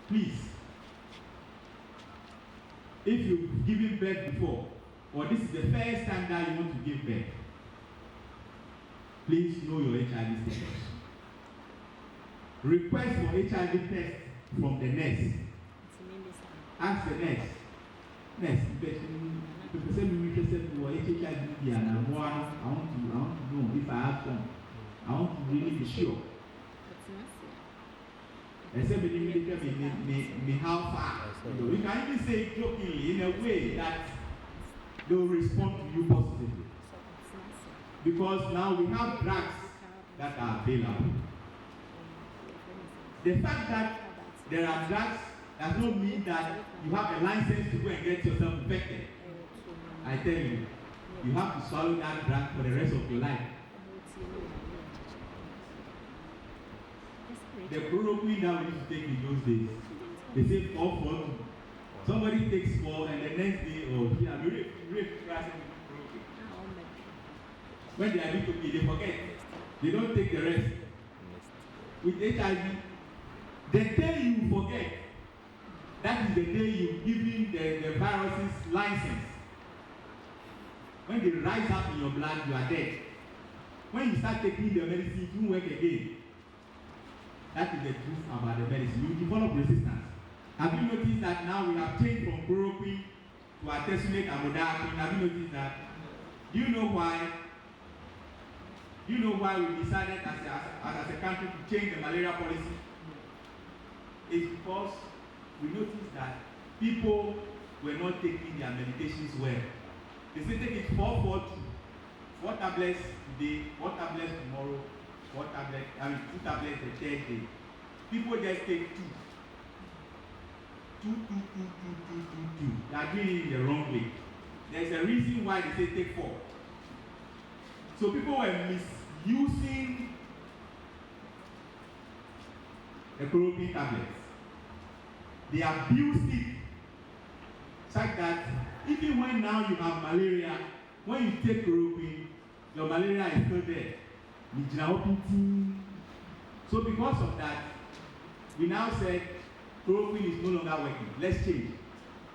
please, if you've given birth before, or this is the first time that you want to give birth, please know your HIV status. Request for HIV test from the nurse. Ask the nurse, if I'm interested in HIV, I want to know if I have some. I want to really be sure. Except me how far. You can even say it jokingly in a way that they will respond to you positively. Because now we have drugs that are available. The fact that there are drugs does not mean that you have a license to go and get yourself infected. I tell you, you have to swallow that drug for the rest of your life. The chloroquine that we used to take in those days, they say 4-4-2. Somebody takes 4 and the next day, when they are little kids, they forget. They don't take the rest. With HIV, the day you forget, that is the day you giving the virus's license. When they rise up in your blood, you are dead. When you start taking the medicine, it won't work again. That is the truth about the medicine. You develop resistance. Have you noticed that now we have changed from chloroquine to artesunate amodiaquine? Have you noticed that? Do you know why? Do you know why we decided as a country to change the malaria policy? It's because we noticed that people were not taking their medications well. They say take it 4-4-2. 4 tablets today, 4 tablets tomorrow, 2 tablets the third day. People just take 2. 2. They are doing it in the wrong way. There's a reason why they say take 4. So people were misusing the chloroquine tablets. They abused it such that even when now you have malaria, when you take chloroquine, your malaria is still there. So because of that, we now said chloroquine is no longer working. Let's change.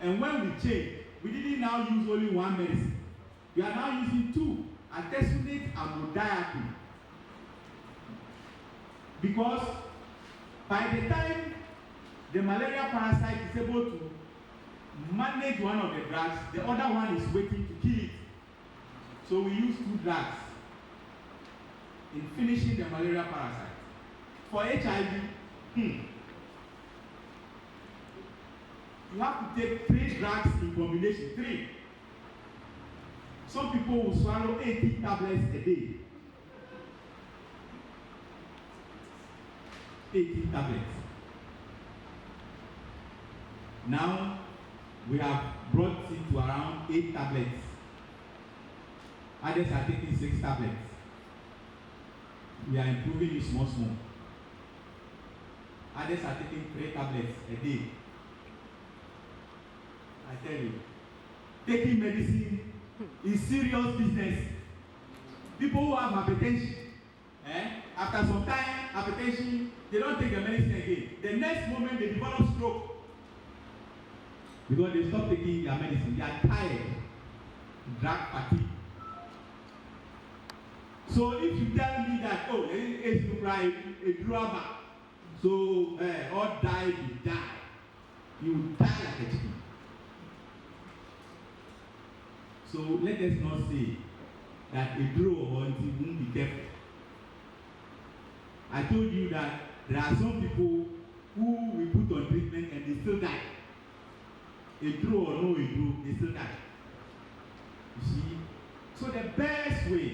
And when we change, we didn't now use only one medicine. We are now using 2, artesunate and amodiaquine. Because by the time the malaria parasite is able to manage one of the drugs, the other one is waiting to kill it. So we use 2 drugs in finishing the malaria parasite. For HIV, you have to take 3 drugs in combination. 3. Some people will swallow 80 tablets a day. 80 tablets. Now we have brought it to around 8 tablets. Others are taking 6 tablets. We are improving it small. Others are taking 3 tablets a day. I tell you, taking medicine is serious business. People who have hypertension, after some time, hypertension, they don't take the medicine again. The next moment they develop stroke because they stop taking their medicine. They are tired, drug fatigue. So if you tell me that, it's to cry a drama, so all die, you die like a chicken. So let us not say that a draw until you won't be careful. I told you that there are some people who we put on treatment and they still die. A draw or no a draw, they still die. You see? So the best way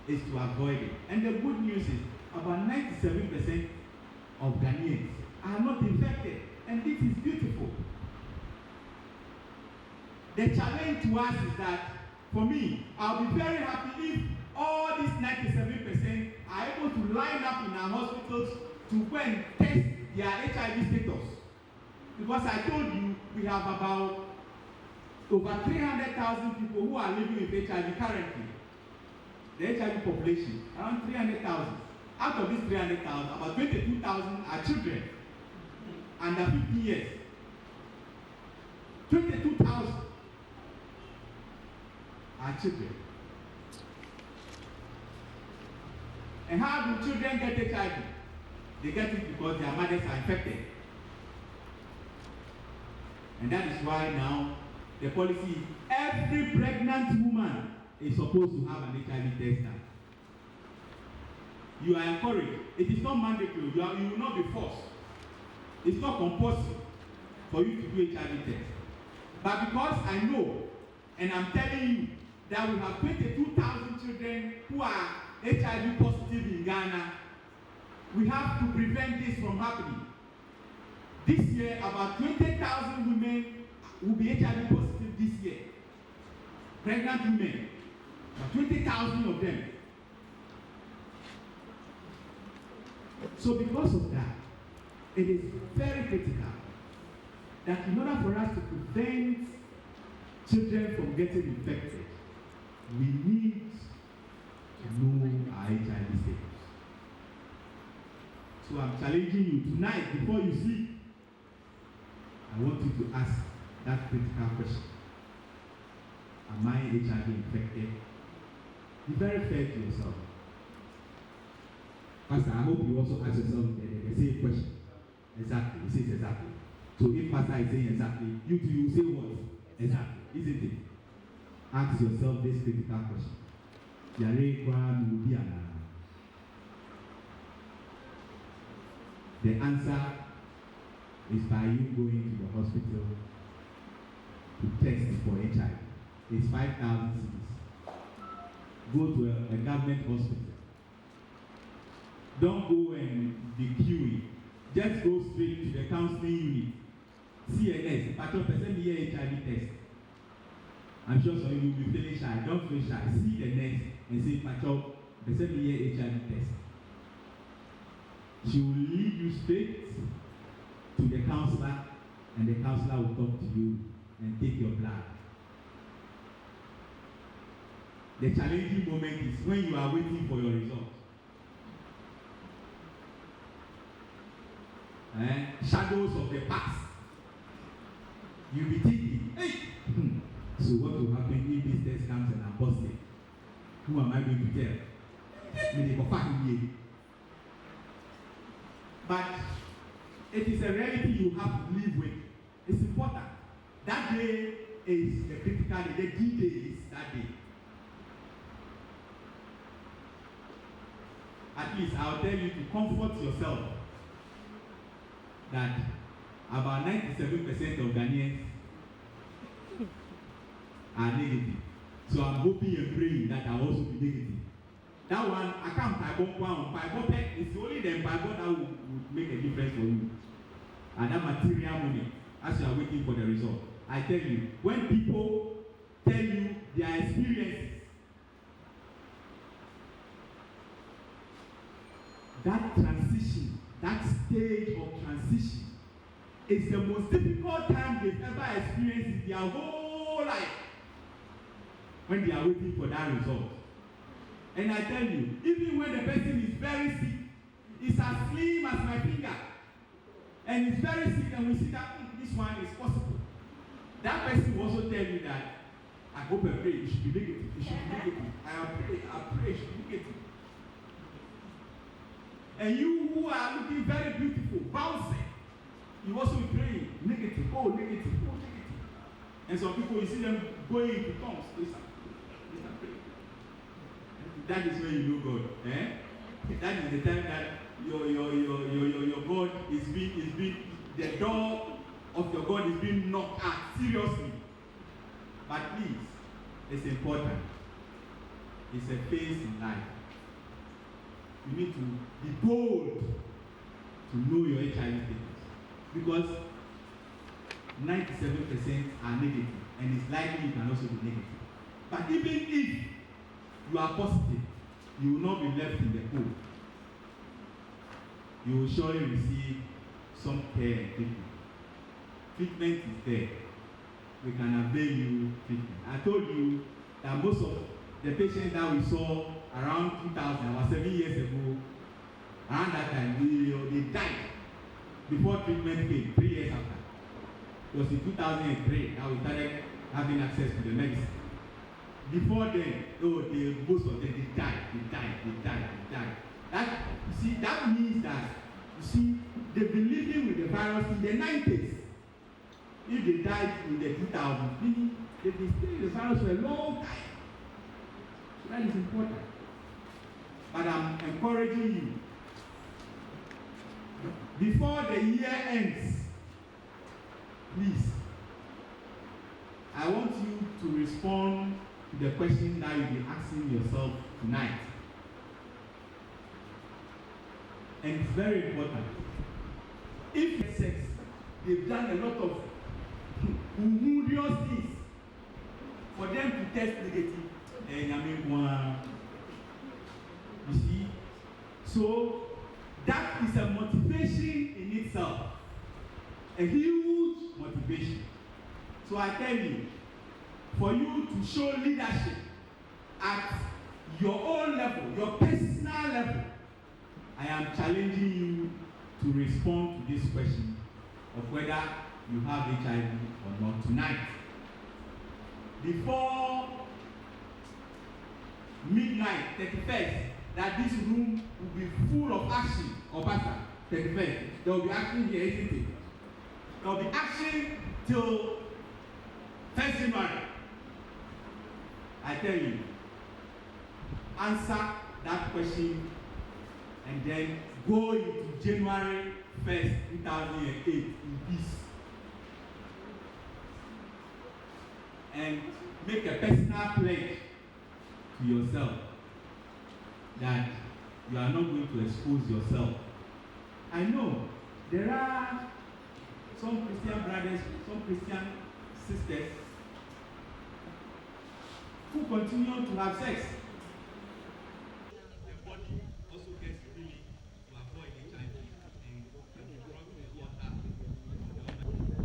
is to avoid it. And the good news is about 97% of Ghanaians are not infected. And this is beautiful. The challenge to us is that, for me, I'll be very happy if all these 97% are able to line up in our hospitals to go and test their HIV status. Because I told you, we have about over 300,000 people who are living with HIV currently. The HIV population, around 300,000. Out of these 300,000, about 22,000 are children. I under 15 years. 22,000 are children. And how do children get HIV? They get it because their mothers are infected. And that is why now the policy is every pregnant woman is supposed to have an HIV test now. You are encouraged. It is not mandatory. You will not be forced. It's not compulsory for you to do HIV test. But because I know, and I'm telling you, that we have 22,000 children who are HIV positive in Ghana, we have to prevent this from happening. This year, about 20,000 women will be HIV positive this year. Pregnant women, about 20,000 of them. So because of that, it is very critical that in order for us to prevent children from getting infected, we need to know our HIV status. So I'm challenging you tonight, before you sleep, I want you to ask that critical question. Am I HIV infected? Be very fair to yourself. Pastor, I hope you also ask yourself the same question. Exactly. He says exactly. So if Pastor is saying exactly, you too, you say what? Exactly. Isn't it? Ask yourself this critical question. The answer is by you going to the hospital to test for HIV. It's 5,000 cedis. Go to a government hospital. Don't go and be queuing. Just go straight to the counseling unit. See a nurse. Patron person here HIV test. I'm sure some of you will be feeling shy. Don't feel shy. See the nurse and say, Patron person here HIV test. She will lead you straight to the counselor, and the counselor will talk to you and take your blood. The challenging moment is when you are waiting for your result. Shadows of the past. You'll be thinking, hey, so what will happen if this test comes and I'm busted? Who am I going to tell? But it is a reality you have to live with. It's important. That day is the critical day. The D day is that day. At least I'll tell you to comfort yourself that about 97% of Ghanaians are negative. So I'm hoping and praying that I'll also be negative. That one, I can't it's only the Bible that will make a difference for you. At that material moment, as you are waiting for the result. I tell you, when people tell you their experiences, that transition, that stage of transition, is the most difficult time they've ever experienced in their whole life. When they are waiting for that result. And I tell you, even when the person is very sick, it's as slim as my finger, and it's very sick, and we see that this one is possible. That person will also tell you that, I hope and pray it should be negative. It should be negative. I pray it should be negative. And you who are looking very beautiful, bouncing, you also be praying negative, oh negative, oh negative. And some people, you see them going into tongues. That is when you know God. That is the time that your God is being the door of your God is being knocked at seriously. But please, it's important. It's a phase in life. You need to be bold to know your HIV status, because 97% are negative, and it's likely you can also be negative. But even if you are positive, you will not be left in the cold. You will surely receive some care and treatment. Treatment is there. We can avail you treatment. I told you that most of the patients that we saw around 2000, about 7 years ago, around that time, they died. before treatment came, 3 years after. It was in 2003 that we started having access to the medicine. Before then, most of them they died. That means that they've been living with the virus in the 90s. If they died in the 2000s, meaning they've been staying with the virus for a long time. So that is important. But I'm encouraging you. Before the year ends, please, I want you to respond to the question that you'll be asking yourself tonight. And it's very important. If sex, they've done a lot of humorous things for them to test negative. You see? So that is a motivation in itself. A huge motivation. So I tell you, for you to show leadership at your own level, your personal level, I am challenging you to respond to this question of whether you have HIV or not tonight. Before midnight, 31st, that this room will be full of action, or Pastor, 31st, there will be action here, isn't it? There will be action till 1st January. I tell you, answer that question and then go into January 1st, 2008 in peace. And make a personal pledge to yourself that you are not going to expose yourself. I know there are some Christian brothers, some Christian sisters who continue to have sex. The body also gets healing to avoid HIV and brought to the water.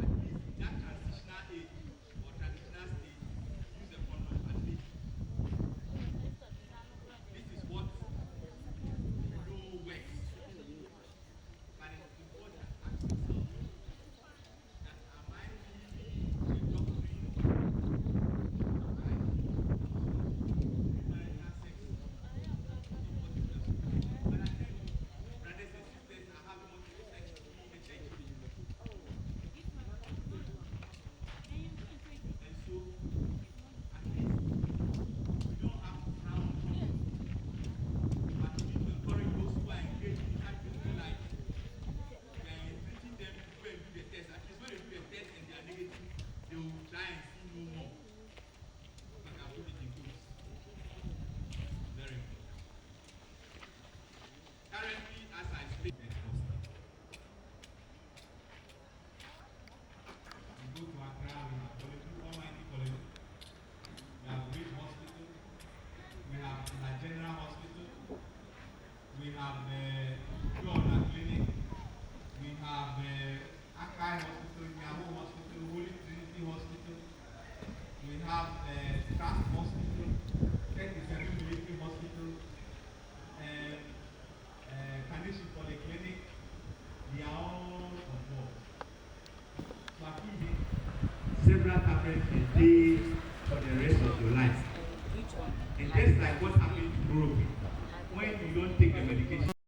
At least that transitional age or transitional stage, use a condom at least. This is what we know works. But it's important to ask yourself that am I really a doctrine? We have Ghana Clinic, we have Akai Hospital, Yahoo Hospital, Holy Trinity Hospital, we have Trust Hospital, 37 Military Hospital, Kanishu Polyclinic, they are all on board. So I give several tablets a day for the rest of your life. And just like what happened to Europe.